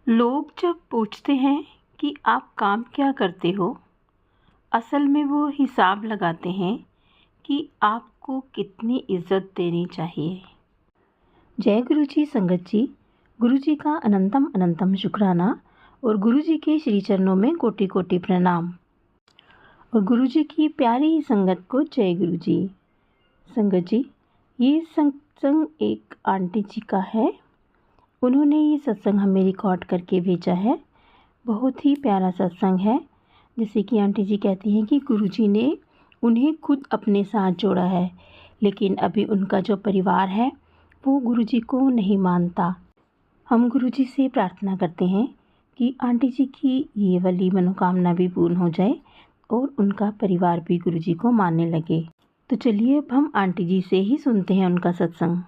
लोग जब पूछते हैं कि आप काम क्या करते हो, असल में वो हिसाब लगाते हैं कि आपको कितनी इज़्ज़त देनी चाहिए। जय गुरु जी संगत जी। गुरु जी का अनंतम अनंतम शुक्राना और गुरु जी के श्री चरणों में कोटि कोटि प्रणाम। और गुरु जी की प्यारी संगत को जय गुरु जी। संगत जी, ये सत्संग एक आंटी जी का है। उन्होंने ये सत्संग हमें रिकॉर्ड करके भेजा है। बहुत ही प्यारा सत्संग है। जैसे कि आंटी जी कहती हैं कि गुरुजी ने उन्हें खुद अपने साथ जोड़ा है, लेकिन अभी उनका जो परिवार है वो गुरुजी को नहीं मानता। हम गुरुजी से प्रार्थना करते हैं कि आंटी जी की ये वाली मनोकामना भी पूर्ण हो जाए और उनका परिवार भी गुरुजी को मानने लगे। तो चलिए अब हम आंटी जी से ही सुनते हैं उनका सत्संग।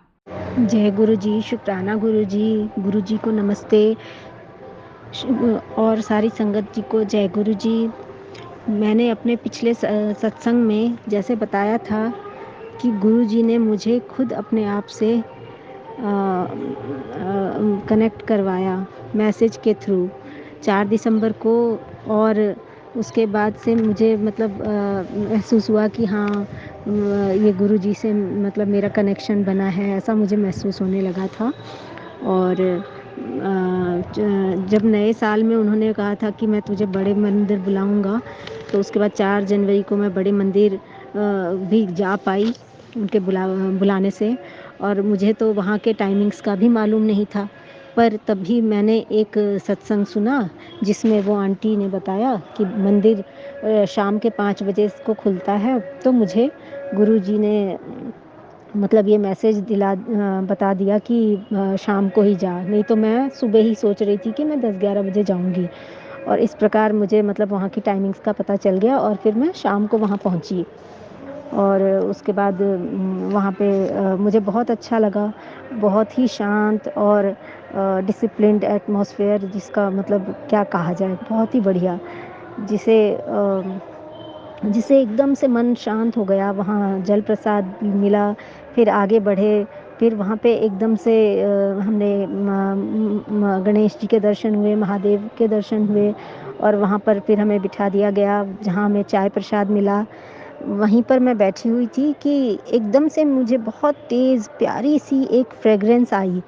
जय गुरु जी, शुक्राना गुरु जी को नमस्ते और सारी संगत जी को जय गुरु जी। मैंने अपने पिछले सत्संग में जैसे बताया था कि गुरु जी ने मुझे खुद अपने आप से कनेक्ट करवाया मैसेज के थ्रू 4 दिसंबर को, और उसके बाद से मुझे मतलब महसूस हुआ कि हाँ, ये गुरु जी से मतलब मेरा कनेक्शन बना है, ऐसा मुझे महसूस होने लगा था। और जब नए साल में उन्होंने कहा था कि मैं तुझे बड़े मंदिर बुलाऊंगा, तो उसके बाद 4 जनवरी को मैं बड़े मंदिर भी जा पाई उनके बुलाने से। और मुझे तो वहाँ के टाइमिंग्स का भी मालूम नहीं था, पर तभी मैंने एक सत्संग सुना जिसमें वो आंटी ने बताया कि मंदिर शाम के 5 बजे को खुलता है। तो मुझे गुरुजी ने मतलब ये मैसेज बता दिया कि शाम को ही जा, नहीं तो मैं सुबह ही सोच रही थी कि मैं 10-11 बजे जाऊंगी। और इस प्रकार मुझे मतलब वहाँ की टाइमिंग्स का पता चल गया और फिर मैं शाम को वहाँ पहुँची। और उसके बाद वहाँ पे मुझे बहुत अच्छा लगा। बहुत ही शांत और डिसिप्लिन्ड एटमॉस्फेयर, जिसका मतलब क्या कहा जाए, बहुत ही बढ़िया, जिसे जिसे एकदम से मन शांत हो गया। वहाँ जल प्रसाद मिला, फिर आगे बढ़े, फिर वहाँ पे एकदम से हमने गणेश जी के दर्शन हुए, महादेव के दर्शन हुए, और वहाँ पर फिर हमें बिठा दिया गया जहाँ हमें चाय प्रसाद मिला। वहीं पर मैं बैठी हुई थी कि एकदम से मुझे बहुत तेज़ प्यारी सी एक फ्रेगरेंस आई।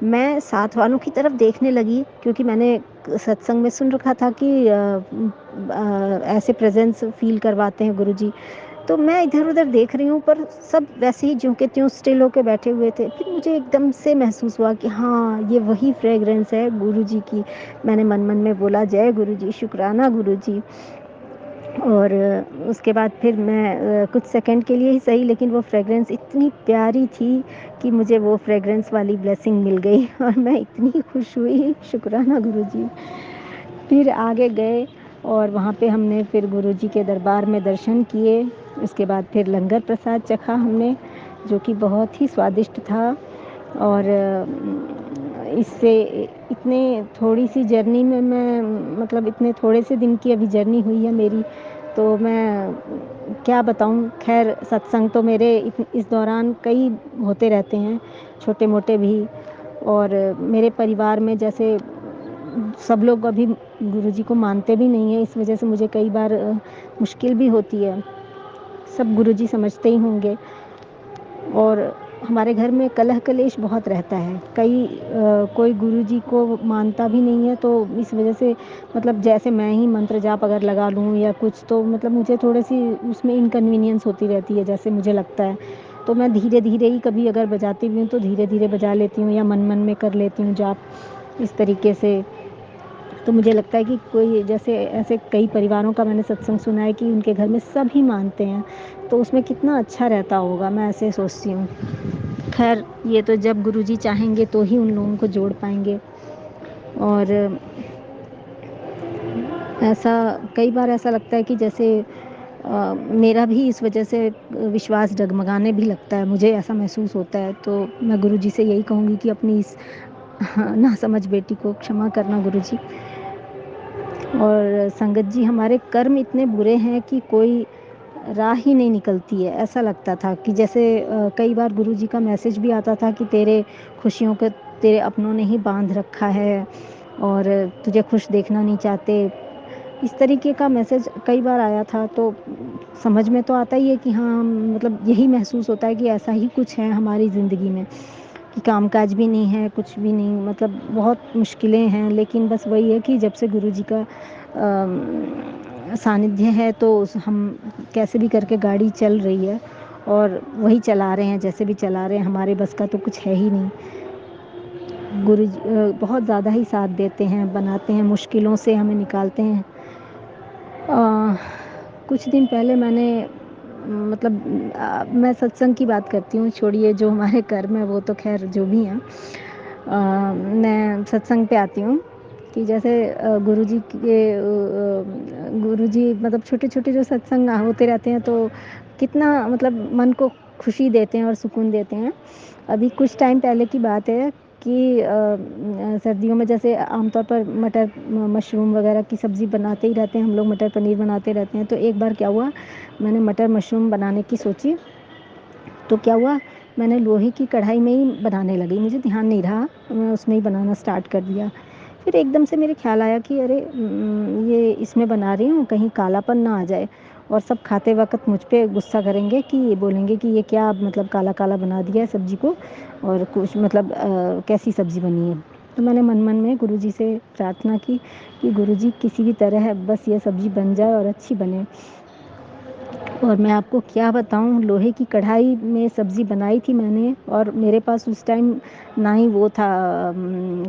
मैं साथ वालों की तरफ देखने लगी, क्योंकि मैंने सत्संग में सुन रखा था कि ऐसे प्रेजेंस फील करवाते हैं गुरुजी। तो मैं इधर उधर देख रही हूँ, पर सब वैसे ही ज्यों के त्यों स्टिल होके बैठे हुए थे। फिर मुझे एकदम से महसूस हुआ कि हाँ, ये वही फ्रेगरेंस है गुरुजी की। मैंने मन मन में बोला, जय गुरुजी, शुक्राना गुरुजी। और उसके बाद फिर मैं कुछ सेकंड के लिए ही सही, लेकिन वो फ्रेगरेंस इतनी प्यारी थी कि मुझे वो फ्रेगरेंस वाली ब्लेसिंग मिल गई और मैं इतनी खुश हुई, शुक्राना गुरुजी। फिर आगे गए और वहाँ पे हमने फिर गुरुजी के दरबार में दर्शन किए। उसके बाद फिर लंगर प्रसाद चखा हमने, जो कि बहुत ही स्वादिष्ट था। और इससे इतने थोड़ी सी जर्नी में मैं मतलब इतने थोड़े से दिन की अभी जर्नी हुई है मेरी, तो मैं क्या बताऊं। खैर, सत्संग तो मेरे इस दौरान कई होते रहते हैं, छोटे मोटे भी। और मेरे परिवार में जैसे सब लोग अभी गुरुजी को मानते भी नहीं है, इस वजह से मुझे कई बार मुश्किल भी होती है। सब गुरुजी समझते ही होंगे। और हमारे घर में कलह कलेश बहुत रहता है। कोई गुरुजी को मानता भी नहीं है, तो इस वजह से मतलब जैसे मैं ही मंत्र जाप अगर लगा लूँ या कुछ, तो मतलब मुझे थोड़ी सी उसमें इनकन्वीनियंस होती रहती है, जैसे मुझे लगता है। तो मैं धीरे धीरे ही कभी अगर बजाती भी हूँ तो धीरे धीरे बजा लेती हूँ, या मन मन में कर लेती हूँ जाप, इस तरीके से। तो मुझे लगता है कि कोई जैसे ऐसे कई परिवारों का मैंने सत्संग सुना है कि उनके घर में सब ही मानते हैं, तो उसमें कितना अच्छा रहता होगा, मैं ऐसे सोचती हूँ। खैर, ये तो जब गुरुजी चाहेंगे तो ही उन लोगों को जोड़ पाएंगे। और ऐसा कई बार ऐसा लगता है कि जैसे मेरा भी इस वजह से विश्वास डगमगाने भी लगता है, मुझे ऐसा महसूस होता है। तो मैं गुरुजी से यही कहूँगी कि अपनी इस नासमझ बेटी को क्षमा करना गुरुजी। और संगत जी, हमारे कर्म इतने बुरे हैं कि कोई राह ही नहीं निकलती है। ऐसा लगता था कि जैसे कई बार गुरुजी का मैसेज भी आता था कि तेरे खुशियों को तेरे अपनों ने ही बांध रखा है, और तुझे खुश देखना नहीं चाहते। इस तरीके का मैसेज कई बार आया था। तो समझ में तो आता ही है कि हाँ, मतलब यही महसूस होता है कि ऐसा ही कुछ है हमारी ज़िंदगी में, कि कामकाज भी नहीं है, कुछ भी नहीं, मतलब बहुत मुश्किलें हैं। लेकिन बस वही है कि जब से गुरुजी का सानिध्य है तो हम कैसे भी करके गाड़ी चल रही है और वही चला रहे हैं, जैसे भी चला रहे हैं। हमारे बस का तो कुछ है ही नहीं। गुरुजी बहुत ज़्यादा ही साथ देते हैं, बनाते हैं, मुश्किलों से हमें निकालते हैं। कुछ दिन पहले मैंने मतलब मैं सत्संग की बात करती हूँ, छोड़िए जो हमारे कर्म है वो तो खैर जो भी हैं। मैं सत्संग पे आती हूँ कि जैसे गुरुजी मतलब छोटे-छोटे जो सत्संग होते रहते हैं तो कितना मतलब मन को खुशी देते हैं और सुकून देते हैं। अभी कुछ टाइम पहले की बात है कि सर्दियों में जैसे आमतौर पर मटर मशरूम वगैरह की सब्ज़ी बनाते ही रहते हैं हम लोग, मटर पनीर बनाते रहते हैं। तो एक बार क्या हुआ, मैंने मटर मशरूम बनाने की सोची। तो क्या हुआ, मैंने लोहे की कढ़ाई में ही बनाने लगी, मुझे ध्यान नहीं रहा, मैं उसमें ही बनाना स्टार्ट कर दिया। फिर एकदम से मेरे ख्याल आया कि अरे ये इसमें बना रही हूँ, कहीं कालापन ना आ जाए और सब खाते वक्त मुझ पे गुस्सा करेंगे कि ये बोलेंगे कि ये क्या मतलब काला काला बना दिया है सब्ज़ी को, और कुछ मतलब कैसी सब्ज़ी बनी है। तो मैंने मन मन में गुरुजी से प्रार्थना की कि गुरुजी किसी भी तरह बस ये सब्ज़ी बन जाए और अच्छी बने। और मैं आपको क्या बताऊं, लोहे की कढ़ाई में सब्ज़ी बनाई थी मैंने, और मेरे पास उस टाइम ना ही वो था,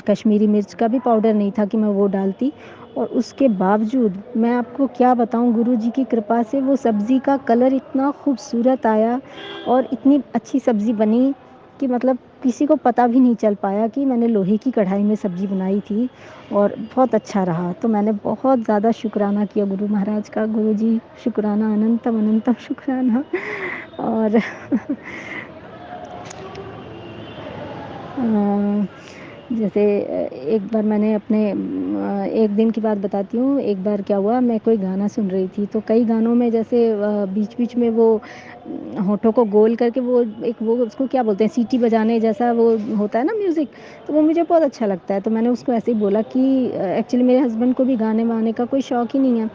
कश्मीरी मिर्च का भी पाउडर नहीं था कि मैं वो डालती। और उसके बावजूद मैं आपको क्या बताऊं, गुरुजी की कृपा से वो सब्ज़ी का कलर इतना खूबसूरत आया और इतनी अच्छी सब्ज़ी बनी कि मतलब किसी को पता भी नहीं चल पाया कि मैंने लोहे की कढ़ाई में सब्ज़ी बनाई थी, और बहुत अच्छा रहा। तो मैंने बहुत ज़्यादा शुक्राना किया गुरु महाराज का। गुरुजी शुक्राना, अनंतम अनंतम शुक्राना। और जैसे एक बार मैंने अपने एक दिन की बात बताती हूँ। एक बार क्या हुआ, मैं कोई गाना सुन रही थी, तो कई गानों में जैसे बीच बीच में वो होठों को गोल करके वो एक वो उसको क्या बोलते हैं, सीटी बजाने जैसा वो होता है ना म्यूज़िक, तो वो मुझे बहुत अच्छा लगता है। तो मैंने उसको ऐसे ही बोला कि एक्चुअली मेरे हस्बैंड को भी गाने वाने का कोई शौक़ ही नहीं है,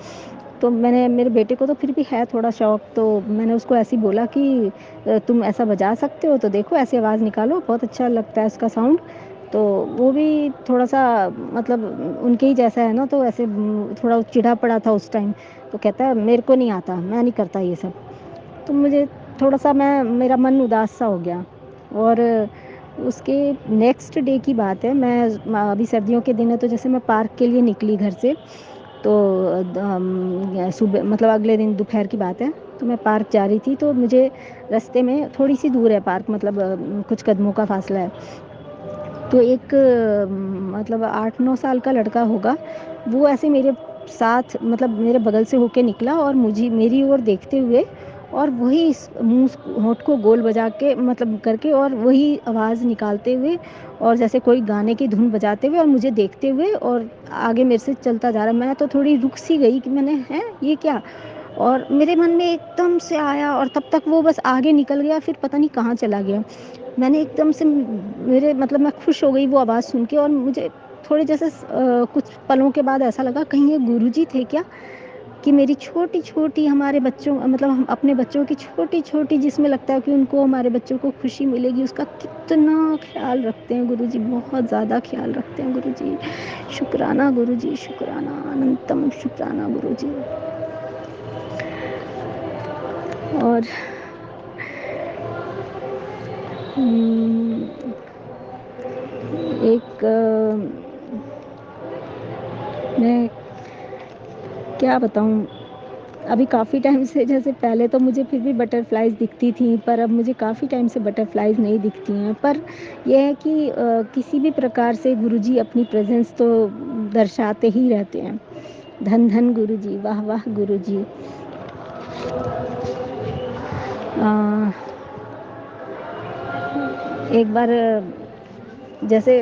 तो मैंने, मेरे बेटे को तो फिर भी है थोड़ा शौक़, तो मैंने उसको ऐसे ही बोला कि तुम ऐसा बजा सकते हो तो देखो, ऐसे आवाज़ निकालो, बहुत अच्छा लगता है उसका साउंड। तो वो भी थोड़ा-सा मतलब उनके ही जैसा है ना, तो ऐसे थोड़ा चिढ़ा पड़ा था उस टाइम। तो कहता है मेरे को नहीं आता, मैं नहीं करता ये सब। तो मुझे थोड़ा-सा मेरा मन उदास सा हो गया। और उसके नेक्स्ट डे की बात है, मैं अभी सर्दियों के दिन है तो जैसे मैं पार्क के लिए निकली घर से, तो सुबह मतलब अगले दिन दोपहर की बात है, तो मैं पार्क जा रही थी, तो मुझे रास्ते में थोड़ी-सी दूर है पार्क, मतलब कुछ कदमों का फ़ासला है। तो एक मतलब 8-9 साल का लड़का होगा, वो ऐसे मेरे साथ मतलब मेरे बगल से होके निकला और मुझे मेरी ओर देखते हुए, और वही मुँह होंठ को गोल बजा के मतलब करके और वही आवाज़ निकालते हुए, और जैसे कोई गाने की धुन बजाते हुए और मुझे देखते हुए और आगे मेरे से चलता जा रहा है। मैं तो थोड़ी रुक सी गई कि मैंने, हैं ये क्या? और मेरे मन में एकदम से आया, और तब तक वो बस आगे निकल गया, फिर पता नहीं कहाँ चला गया। मैंने एकदम से मेरे मतलब मैं खुश हो गई वो आवाज़ सुन के, और मुझे थोड़े जैसे कुछ पलों के बाद ऐसा लगा कहीं ये गुरुजी थे क्या? कि मेरी छोटी-छोटी हमारे बच्चों मतलब हम अपने बच्चों की छोटी-छोटी, जिसमें लगता है कि उनको हमारे बच्चों को खुशी मिलेगी, उसका कितना ख़्याल रखते हैं गुरुजी, बहुत ज़्यादा ख़्याल रखते हैं गुरुजी। शुक्राना गुरुजी, शुक्राना, अनंतम शुक्राना गुरुजी। और एक मैं क्या बताऊँ, अभी काफ़ी टाइम से, जैसे पहले तो मुझे फिर भी बटरफ्लाइज़ दिखती थी, पर अब मुझे काफ़ी टाइम से बटरफ्लाइज़ नहीं दिखती हैं। पर ये है कि किसी भी प्रकार से गुरुजी अपनी प्रेज़ेंस तो दर्शाते ही रहते हैं। धन धन गुरुजी, वाह वाह गुरुजी। एक बार जैसे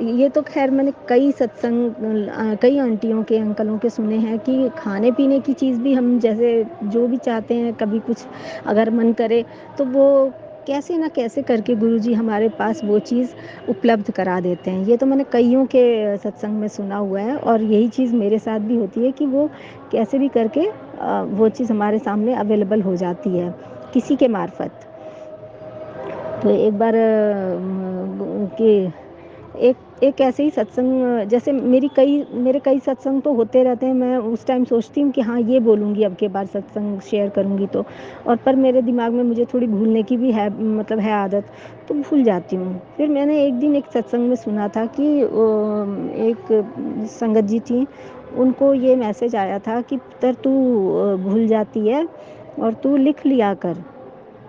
ये तो ख़ैर मैंने कई सत्संग कई आंटियों के, अंकलों के सुने हैं कि खाने-पीने की चीज़ भी हम जैसे जो भी चाहते हैं, कभी कुछ अगर मन करे तो वो कैसे ना कैसे करके गुरुजी हमारे पास वो चीज़ उपलब्ध करा देते हैं। ये तो मैंने कइयों के सत्संग में सुना हुआ है और यही चीज़ मेरे साथ भी होती है कि वो कैसे भी करके वो चीज़ हमारे सामने अवेलेबल हो जाती है किसी के मार्फत। तो एक बार कि एक एक ऐसे ही सत्संग, जैसे मेरे कई सत्संग तो होते रहते हैं, मैं उस टाइम सोचती हूँ कि हाँ ये बोलूँगी अब के बार सत्संग शेयर करूँगी तो, और पर मेरे दिमाग में मुझे थोड़ी भूलने की भी है, मतलब है आदत, तो भूल जाती हूँ। फिर मैंने एक दिन एक सत्संग में सुना था कि एक संगत जी थी, उनको ये मैसेज आया था कि पुत्र तू भूल जाती है और तू लिख लिया कर।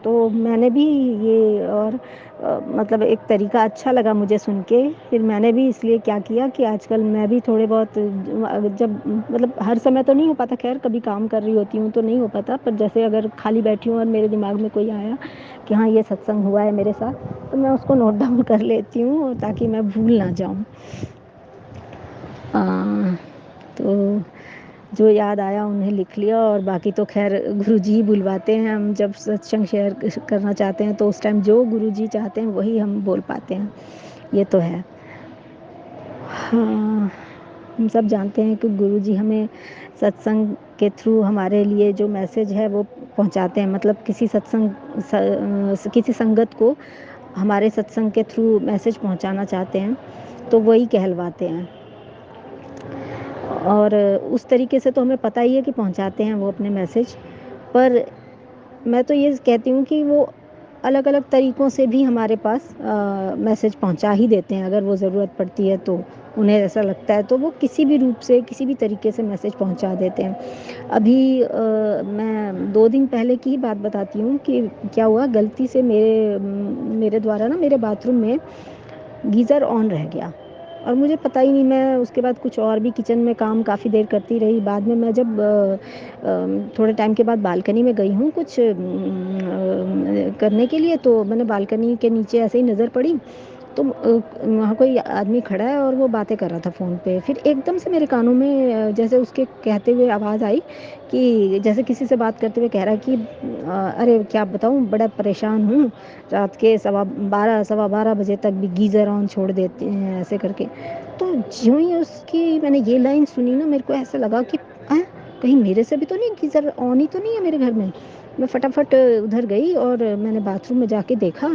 तो मैंने भी ये और मतलब एक तरीका अच्छा लगा मुझे सुन के। फिर मैंने भी इसलिए क्या किया कि आजकल मैं भी थोड़े बहुत जब मतलब हर समय तो नहीं हो पाता, खैर कभी काम कर रही होती हूँ तो नहीं हो पाता, पर जैसे अगर खाली बैठी हूँ और मेरे दिमाग में कोई आया कि हाँ ये सत्संग हुआ है मेरे साथ, तो मैं उसको नोट डाउन कर लेती हूँ ताकि मैं भूल ना जाऊँ। तो जो याद आया उन्हें लिख लिया, और बाकी तो खैर गुरुजी ही बुलवाते हैं। हम जब सत्संग शेयर करना चाहते हैं तो उस टाइम जो गुरुजी चाहते हैं वही हम बोल पाते हैं, ये तो है। हाँ, हम सब जानते हैं कि गुरुजी हमें सत्संग के थ्रू हमारे लिए जो मैसेज है वो पहुंचाते हैं, मतलब किसी संगत को हमारे सत्संग के थ्रू मैसेज पहुंचाना चाहते हैं तो वही कहलवाते हैं। और उस तरीके से तो हमें पता ही है कि पहुंचाते हैं वो अपने मैसेज, पर मैं तो ये कहती हूँ कि वो अलग अलग तरीक़ों से भी हमारे पास मैसेज पहुंचा ही देते हैं। अगर वो ज़रूरत पड़ती है तो उन्हें ऐसा लगता है तो वो किसी भी रूप से किसी भी तरीके से मैसेज पहुंचा देते हैं। अभी मैं 2 दिन पहले की ही बात बताती हूँ कि क्या हुआ, गलती से मेरे द्वारा ना मेरे बाथरूम में गीज़र ऑन रह गया और मुझे पता ही नहीं। मैं उसके बाद कुछ और भी किचन में काम काफ़ी देर करती रही। बाद में मैं जब थोड़े टाइम के बाद बालकनी में गई हूँ कुछ करने के लिए, तो मैंने बालकनी के नीचे ऐसे ही नज़र पड़ी तो वहाँ कोई आदमी खड़ा है और वो बातें कर रहा था फ़ोन पे। फिर एकदम से मेरे कानों में जैसे उसके कहते हुए आवाज़ आई कि जैसे किसी से बात करते हुए कह रहा है कि अरे क्या बताऊँ, बड़ा परेशान हूँ, रात के 12 सवा 12 बजे तक भी गीज़र ऑन छोड़ देते हैं ऐसे करके। तो ज्यों ही उसकी मैंने ये लाइन सुनी ना, मेरे को ऐसा लगा कि कहीं मेरे से भी तो नहीं गीज़र ऑन ही तो नहीं है मेरे घर में। मैं फटाफट उधर गई और मैंने बाथरूम में जाके देखा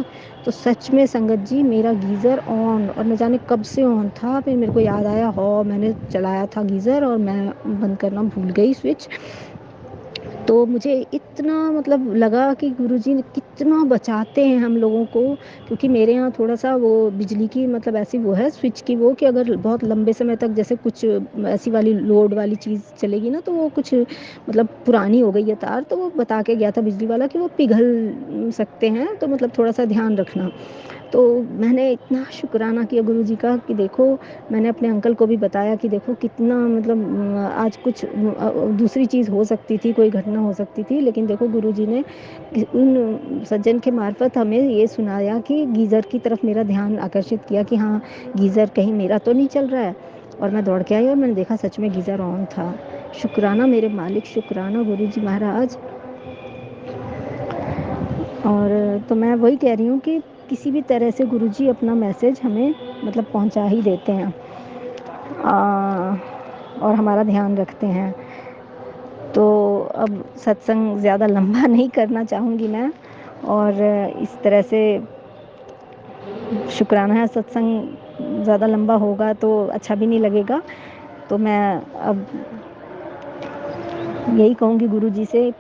तो सच में संगत जी मेरा गीज़र ऑन, और न जाने कब से ऑन था। फिर मेरे को याद आया, हाँ मैंने चलाया था गीज़र और मैं बंद करना भूल गई स्विच। तो मुझे इतना मतलब लगा कि गुरुजी ने कितना बचाते हैं हम लोगों को, क्योंकि मेरे यहाँ थोड़ा-सा वो बिजली की मतलब ऐसी वो है स्विच की वो, कि अगर बहुत लंबे समय तक जैसे कुछ ऐसी वाली लोड वाली चीज़ चलेगी ना तो वो कुछ मतलब पुरानी हो गई है तार, तो वो बता के गया था बिजली वाला कि वो पिघल सकते हैं, तो मतलब थोड़ा-सा ध्यान रखना। तो मैंने इतना शुक्राना किया गुरुजी का कि देखो, मैंने अपने अंकल को भी बताया कि देखो कितना मतलब आज कुछ दूसरी चीज़ हो सकती थी, कोई घटना हो सकती थी, लेकिन देखो गुरुजी ने उन सज्जन के मार्फत हमें ये सुनाया कि गीज़र की तरफ मेरा ध्यान आकर्षित किया कि हाँ गीज़र कहीं मेरा तो नहीं चल रहा है। और मैं दौड़ के आई और मैंने देखा सच में गीज़र ऑन था। शुक्राना मेरे मालिक, शुक्राना गुरुजी महाराज। और तो मैं वही कह रही हूँ कि किसी भी तरह से गुरुजी अपना मैसेज हमें मतलब पहुँचा ही देते हैं और हमारा ध्यान रखते हैं। तो अब सत्संग ज़्यादा लंबा नहीं करना चाहूँगी मैं, और इस तरह से शुक्राना है, सत्संग ज़्यादा लंबा होगा तो अच्छा भी नहीं लगेगा। तो मैं अब यही कहूँगी गुरुजी से,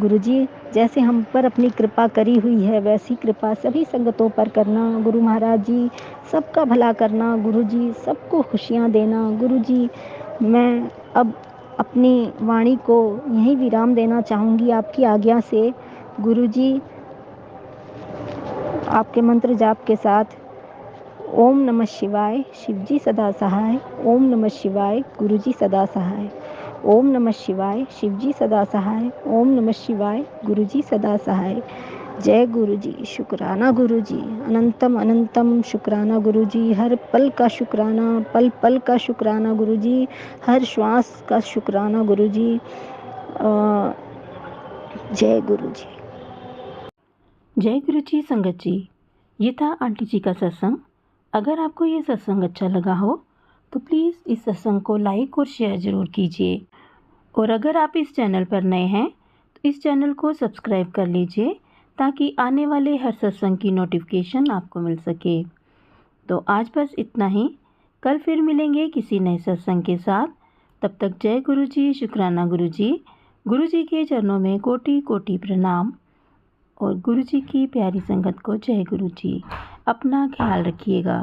गुरुजी जैसे हम पर अपनी कृपा करी हुई है वैसी कृपा सभी संगतों पर करना। गुरु महाराज जी सबका भला करना। गुरुजी सबको खुशियाँ देना। गुरुजी मैं अब अपनी वाणी को यहीं विराम देना चाहूँगी आपकी आज्ञा से। गुरुजी आपके मंत्र जाप के साथ ओम नमः शिवाय, शिवजी सदा सहाय। ओम नमः शिवाय, गुरुजी सदा सहाय। ओम नमः शिवाय, शिवजी सदा सहाय। ओम नमः शिवाय, गुरुजी सदा सहाय। जय गुरुजी, शुक्राना गुरुजी, अनंतम अनंतम शुक्राना गुरुजी, हर पल का शुक्राना, पल पल का शुक्राना गुरुजी, हर श्वास का शुक्राना गुरुजी। जय गुरुजी। जय गुरु जी संगत जी, ये था आंटी जी का सत्संग। अगर आपको ये सत्संग अच्छा लगा हो तो प्लीज़ इस सत्संग को लाइक और शेयर ज़रूर कीजिए। और अगर आप इस चैनल पर नए हैं तो इस चैनल को सब्सक्राइब कर लीजिए ताकि आने वाले हर सत्संग की नोटिफिकेशन आपको मिल सके। तो आज बस इतना ही। कल फिर मिलेंगे किसी नए सत्संग के साथ। तब तक जय गुरु जी, शुक्राना गुरु जी। गुरु जी के चरणों में कोटि कोटि प्रणाम और गुरु जी की प्यारी संगत को जय गुरु जी। अपना ख्याल रखिएगा।